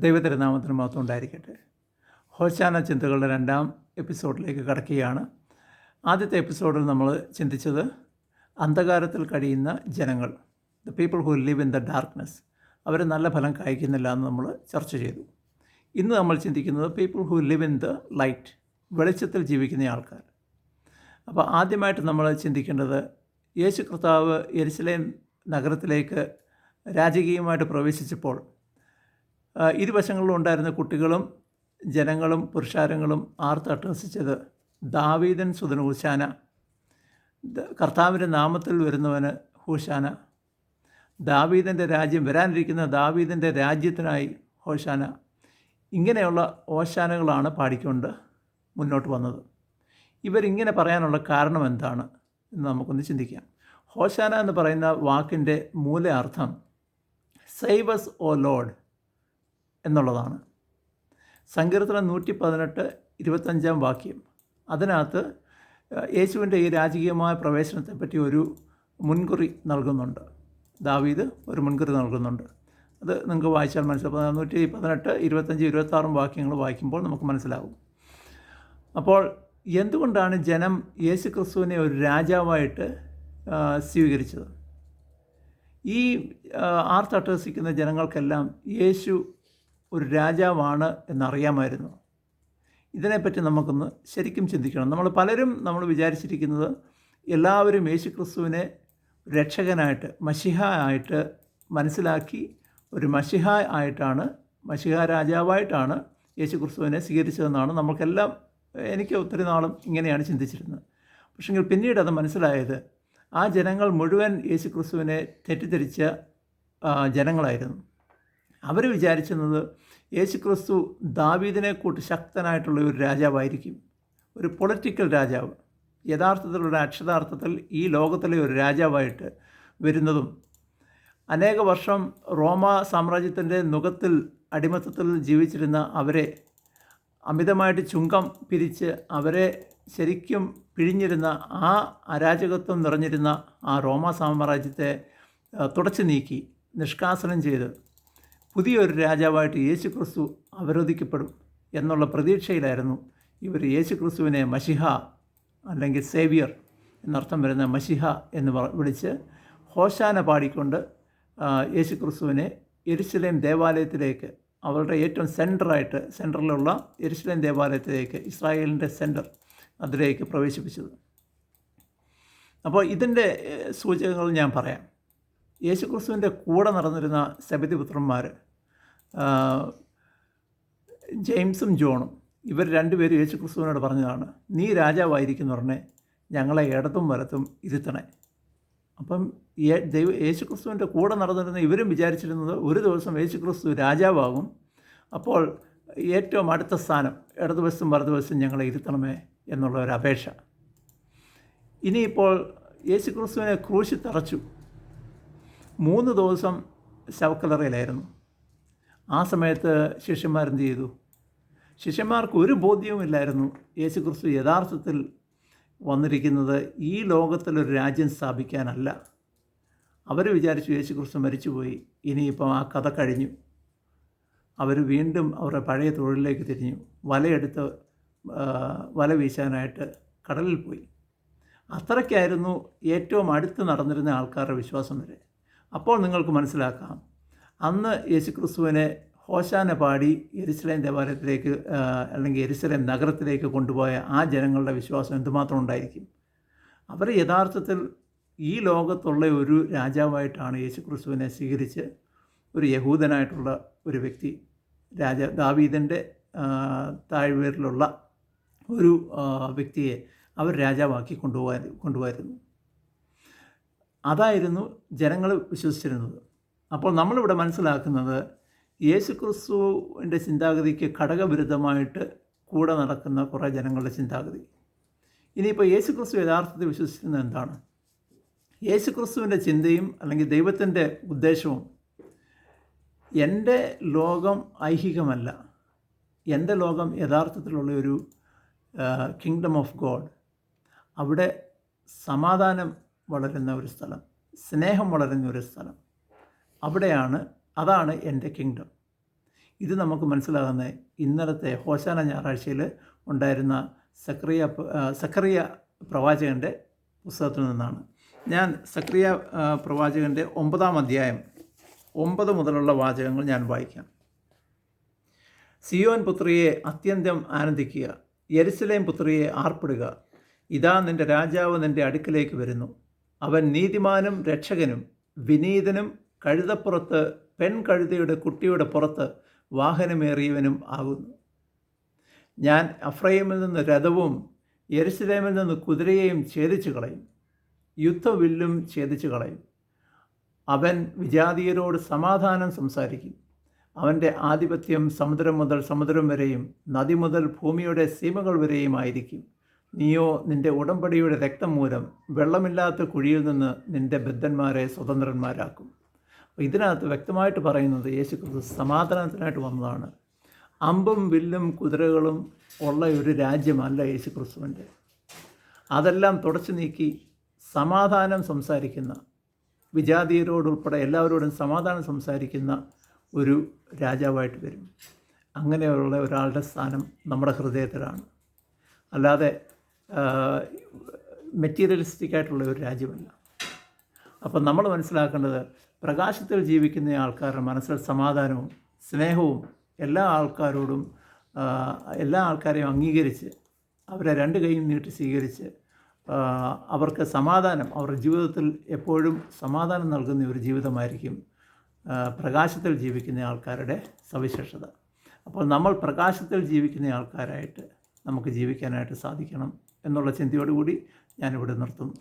ദൈവത്തിരുനാമത്തിന് മഹത്വം ഉണ്ടായിരിക്കട്ടെ. ഹോശാന ചിന്തകളുടെ 2-ാം എപ്പിസോഡിലേക്ക് കടക്കുകയാണ്. ആദ്യത്തെ എപ്പിസോഡിൽ നമ്മൾ ചിന്തിച്ചത് അന്ധകാരത്തിൽ കഴിയുന്ന ജനങ്ങൾ, the people who live in the darkness, അവർ നല്ല ഫലം കായ്ക്കുന്നില്ല എന്ന് നമ്മൾ ചർച്ച ചെയ്തു. ഇന്ന് നമ്മൾ ചിന്തിക്കുന്നത് people who live in the light, വെളിച്ചത്തിൽ ജീവിക്കുന്ന ആൾക്കാർ. അപ്പോൾ ആദ്യമായിട്ട് നമ്മൾ ചിന്തിക്കേണ്ടത്, യേശു കർത്താവ് യെരുശലേം നഗരത്തിലേക്ക് രാജകീയമായിട്ട് പ്രവേശിച്ചപ്പോൾ ഇരുവശങ്ങളിലും ഉണ്ടായിരുന്ന കുട്ടികളും ജനങ്ങളും പുരുഷാരങ്ങളും ആർത്തട്ടഹസിച്ചത്, ദാവീദൻ സുതൻ ഹൂശാന, കർത്താവിൻ്റെ നാമത്തിൽ വരുന്നവന് ഹൂശാന, ദാവീദിൻ്റെ രാജ്യം, വരാനിരിക്കുന്ന ദാവീദിൻ്റെ രാജ്യത്തിനായി ഹോശാന, ഇങ്ങനെയുള്ള ഓശാനകളാണ് പാടിക്കൊണ്ട് മുന്നോട്ട് വന്നത്. ഇവരിങ്ങനെ പറയാനുള്ള കാരണം എന്താണ് എന്ന് നമുക്കൊന്ന് ചിന്തിക്കാം. ഹോശാന എന്ന് പറയുന്ന വാക്കിൻ്റെ മൂല അർത്ഥം സേവ് അസ് ഓ ലോഡ് എന്നുള്ളതാണ്. സങ്കീർത്തനം 118:25 വാക്യം, അതിനകത്ത് യേശുവിൻ്റെ ഈ രാജകീയമായ പ്രവേശനത്തെപ്പറ്റി ഒരു മുൻകുറി നൽകുന്നുണ്ട്. ദാവീദ് ഒരു മുൻകുറി നൽകുന്നുണ്ട്. അത് നിങ്ങൾക്ക് വായിച്ചാൽ മനസ്സിലാവും. 118, 25, 26 വാക്യങ്ങൾ വായിക്കുമ്പോൾ നമുക്ക് മനസ്സിലാവും. അപ്പോൾ എന്തുകൊണ്ടാണ് ജനം യേശു ക്രിസ്തുവിനെ ഒരു രാജാവായിട്ട് സ്വീകരിച്ചത്? ഈ ആർത്തട്ടഹസിക്കുന്ന ജനങ്ങൾക്കെല്ലാം യേശു ഒരു രാജാവാണ് എന്നറിയാമായിരുന്നു. ഇതിനെപ്പറ്റി നമുക്കൊന്ന് ശരിക്കും ചിന്തിക്കണം. നമ്മൾ വിചാരിച്ചിരിക്കുന്നത് എല്ലാവരും യേശു ക്രിസ്തുവിനെ രക്ഷകനായിട്ട്, മശിഹ ആയിട്ട് മനസ്സിലാക്കി ഒരു മശിഹ ആയിട്ടാണ്, മശിഹ രാജാവായിട്ടാണ് യേശു ക്രിസ്തുവിനെ സ്വീകരിച്ചതെന്നാണ് നമുക്കെല്ലാം, എനിക്ക് ഒത്തിരി നാളും ഇങ്ങനെയാണ് ചിന്തിച്ചിരുന്നത്. പക്ഷെങ്കിൽ പിന്നീട് അത് മനസ്സിലായത്, ആ ജനങ്ങൾ മുഴുവൻ യേശു ക്രിസ്തുവിനെ തെറ്റിദ്ധരിച്ച ജനങ്ങളായിരുന്നു. അവർ വിചാരിച്ചിരുന്നത് യേശു ക്രിസ്തു ദാവീദിനെ കൂട്ട് ശക്തനായിട്ടുള്ള ഒരു രാജാവായിരിക്കും, ഒരു പൊളിറ്റിക്കൽ രാജാവ്, യഥാർത്ഥത്തിലുള്ള അക്ഷരാർത്ഥത്തിൽ ഈ ലോകത്തിലെ ഒരു രാജാവായിട്ട് വരുന്നതും, അനേക വർഷം റോമ സാമ്രാജ്യത്തിൻ്റെ നുകത്തിൽ അടിമത്തത്തിൽ ജീവിച്ചിരുന്ന അവരെ അമിതമായിട്ട് ചുങ്കം പിരിച്ച് അവരെ ശരിക്കും പിഴിഞ്ഞിരുന്ന, ആ അരാജകത്വം നിറഞ്ഞിരുന്ന ആ റോമ സാമ്രാജ്യത്തെ തുടച്ചു നീക്കി നിഷ്കാസനം ചെയ്ത് പുതിയൊരു രാജാവായിട്ട് യേശു ക്രിസ്തു അവരോധിക്കപ്പെടും എന്നുള്ള പ്രതീക്ഷയിലായിരുന്നു ഇവർ യേശു ക്രിസ്തുവിനെ മശിഹ അല്ലെങ്കിൽ സേവിയർ എന്നർത്ഥം വരുന്ന മശിഹ എന്ന് വിളിച്ച് ഹോശാന പാടിക്കൊണ്ട് യേശു ക്രിസ്തുവിനെ യെരുശലേം ദേവാലയത്തിലേക്ക്, അവരുടെ ഏറ്റവും സെൻറ്ററിലുള്ള യെരുശലേം ദേവാലയത്തിലേക്ക്, ഇസ്രായേലിൻ്റെ സെൻറ്റർ, അതിലേക്ക് പ്രവേശിപ്പിച്ചത്. അപ്പോൾ ഇതിൻ്റെ സൂചകങ്ങൾ ഞാൻ പറയാം. യേശു ക്രിസ്തുവിൻ്റെ കൂടെ നടന്നിരുന്ന സെബെദീപുത്രന്മാർ ജെയിംസും ജോണും, ഇവർ രണ്ടുപേരും യേശു ക്രിസ്തുവിനോട് പറഞ്ഞതാണ്, നീ രാജാവായിരിക്കുന്ന ഉടനെ ഞങ്ങളെ ഇടത്തും വലത്തും ഇരുത്തണേ. അപ്പം യേശു ക്രിസ്തുവിൻ്റെ കൂടെ നടന്നിരുന്ന ഇവരും വിചാരിച്ചിരുന്നത് ഒരു ദിവസം യേശു ക്രിസ്തു രാജാവാകും, അപ്പോൾ ഏറ്റവും അടുത്ത സ്ഥാനം ഇടതുവശത്തും വലതുവശത്തും ഞങ്ങളെ ഇരുത്തണമേ എന്നുള്ള ഒരു അപേക്ഷ. ഇനിയിപ്പോൾ യേശു ക്രിസ്തുവിനെ ക്രൂശിൽ തറച്ചു. 3 ദിവസം ശവക്കല്ലറയിലായിരുന്നു. ആ സമയത്ത് ശിഷ്യന്മാരെന്ത് ചെയ്തു? ശിഷ്യന്മാർക്ക് ഒരു ബോധ്യവുമില്ലായിരുന്നു യേശു ക്രിസ്തു യഥാർത്ഥത്തിൽ വന്നിരിക്കുന്നത് ഈ ലോകത്തിലൊരു രാജ്യം സ്ഥാപിക്കാനല്ല. അവർ വിചാരിച്ചു യേശു ക്രിസ്തു മരിച്ചുപോയി, ഇനിയിപ്പം ആ കഥ കഴിഞ്ഞു. അവർ വീണ്ടും അവരുടെ പഴയ തൊഴിലിലേക്ക് തിരിഞ്ഞു. വലയെടുത്ത് വല വീശാനായിട്ട് കടലിൽ പോയി. അത്രയ്ക്കായിരുന്നു ഏറ്റവും അടുത്ത് നടന്നിരുന്ന ആൾക്കാരുടെ വിശ്വാസം വരെ. അപ്പോൾ നിങ്ങൾക്ക് മനസ്സിലാക്കാം, അന്ന് യേശു ക്രിസ്തുവിനെ ഹോശാന പാടി യെരുശലേം ദേവാലയത്തിലേക്ക് അല്ലെങ്കിൽ യെരുശലേം നഗരത്തിലേക്ക് കൊണ്ടുപോയ ആ ജനങ്ങളുടെ വിശ്വാസം എന്തുമാത്രം ഉണ്ടായിരിക്കും. അവർ യഥാർത്ഥത്തിൽ ഈ ലോകത്തുള്ള ഒരു രാജാവായിട്ടാണ് യേശു ക്രിസ്തുവിനെ സ്വീകരിച്ച്, ഒരു യഹൂദനായിട്ടുള്ള ഒരു വ്യക്തി, ദാവീദിൻ്റെ താഴ്വേരിലുള്ള ഒരു വ്യക്തിയെ അവർ രാജാവാക്കി കൊണ്ടുപോയിരുന്നു. അതായിരുന്നു ജനങ്ങൾ വിശ്വസിച്ചിരുന്നത്. അപ്പോൾ നമ്മളിവിടെ മനസ്സിലാക്കുന്നത്, യേശു ക്രിസ്തുവിൻ്റെ ചിന്താഗതിക്ക് ഘടകവിരുദ്ധമായിട്ട് കൂടെ നടക്കുന്ന കുറേ ജനങ്ങളുടെ ചിന്താഗതി. ഇനിയിപ്പോൾ യേശു ക്രിസ്തു യഥാർത്ഥത്തിൽ വിശ്വസിക്കുന്നത് എന്താണ്? യേശു ക്രിസ്തുവിൻ്റെ ചിന്തയും അല്ലെങ്കിൽ ദൈവത്തിൻ്റെ ഉദ്ദേശവും, എൻ്റെ ലോകം ഐഹികമല്ല, എൻ്റെ ലോകം യഥാർത്ഥത്തിലുള്ള ഒരു കിങ്ഡം ഓഫ് ഗോഡ്, അവിടെ സമാധാനം വളരുന്ന ഒരു സ്ഥലം, സ്നേഹം വളരുന്ന ഒരു സ്ഥലം, അതാണ് എൻ്റെ കിങ്ഡം. ഇത് നമുക്ക് മനസ്സിലാകുന്നത് ഇന്നലത്തെ ഹോശാന ഞായറാഴ്ചയിൽ ഉണ്ടായിരുന്ന സക്കറിയ പ്രവാചകൻ്റെ പുസ്തകത്തിൽ നിന്നാണ്. ഞാൻ സക്കറിയ പ്രവാചകൻ്റെ 9-ാം അധ്യായം 9 മുതലുള്ള വാചകങ്ങൾ ഞാൻ വായിക്കാം. സിയോൻ പുത്രിയെ അത്യന്തം ആനന്ദിക്കുക, യെരുശലേം പുത്രിയെ ആർപ്പിടുക. ഇതാ നിൻ്റെ രാജാവ് നിൻ്റെ അടുക്കിലേക്ക് വരുന്നു. അവൻ നീതിമാനും രക്ഷകനും വിനീതനും കഴുതപ്പുറത്ത് പെൺകഴുതയുടെ കുട്ടിയുടെ പുറത്ത് വാഹനമേറിയവനും ആകുന്നു. ഞാൻ എഫ്രയീമിൽ നിന്ന് രഥവും യെരുശലേമിൽ നിന്ന് കുതിരയെയും ഛേദിച്ചു കളയും, യുദ്ധവില്ലും ഛേദിച്ചു കളയും. അവൻ വിജാതീയരോട് സമാധാനം സംസാരിക്കും. അവൻ്റെ ആധിപത്യം സമുദ്രം മുതൽ സമുദ്രം വരെയും നദി മുതൽ ഭൂമിയുടെ സീമകൾ വരെയും ആയിരിക്കും. നീയോ നിൻ്റെ ഉടമ്പടിയുടെ രക്തം മൂലം വെള്ളമില്ലാത്ത കുഴിയിൽ നിന്ന് നിൻ്റെ ബദ്ധന്മാരെ സ്വതന്ത്രന്മാരാക്കും. അപ്പോൾ ഇതിനകത്ത് വ്യക്തമായിട്ട് പറയുന്നത് യേശുക്രിസ്തു സമാധാനത്തിനായിട്ട് വന്നതാണ്. അമ്പും വില്ലും കുതിരകളും ഉള്ള ഒരു രാജ്യമല്ല യേശുക്രിസ്തുവിൻ്റെ. അതെല്ലാം തുടച്ചു നീക്കി സമാധാനം സംസാരിക്കുന്ന, വിജാതീയരോടുൾപ്പെടെ എല്ലാവരോടും സമാധാനം സംസാരിക്കുന്ന ഒരു രാജാവായിട്ട് വരും. അങ്ങനെയുള്ള ഒരാളുടെ സ്ഥാനം നമ്മുടെ ഹൃദയത്തിലാണ്. അല്ലാതെ മെറ്റീരിയലിസ്റ്റിക് ആയിട്ടുള്ള ഒരു രാജ്യമല്ല. അപ്പം നമ്മൾ മനസ്സിലാക്കേണ്ടത്, പ്രകാശത്തിൽ ജീവിക്കുന്ന ആൾക്കാരുടെ മനസ്സിൽ സമാധാനവും സ്നേഹവും എല്ലാ ആൾക്കാരെയും അംഗീകരിച്ച് അവരെ രണ്ട് കൈയും നീട്ടി സ്വീകരിച്ച് അവർക്ക് സമാധാനം, അവരുടെ ജീവിതത്തിൽ എപ്പോഴും സമാധാനം നൽകുന്ന ഒരു ജീവിതമായിരിക്കും പ്രകാശത്തിൽ ജീവിക്കുന്ന ആൾക്കാരുടെ സവിശേഷത. അപ്പോൾ നമ്മൾ പ്രകാശത്തിൽ ജീവിക്കുന്ന ആൾക്കാരായിട്ട് നമുക്ക് ജീവിക്കാനായിട്ട് സാധിക്കണം എന്നുള്ള ചിന്തയോടുകൂടി ഞാനിവിടെ നിർത്തുന്നു.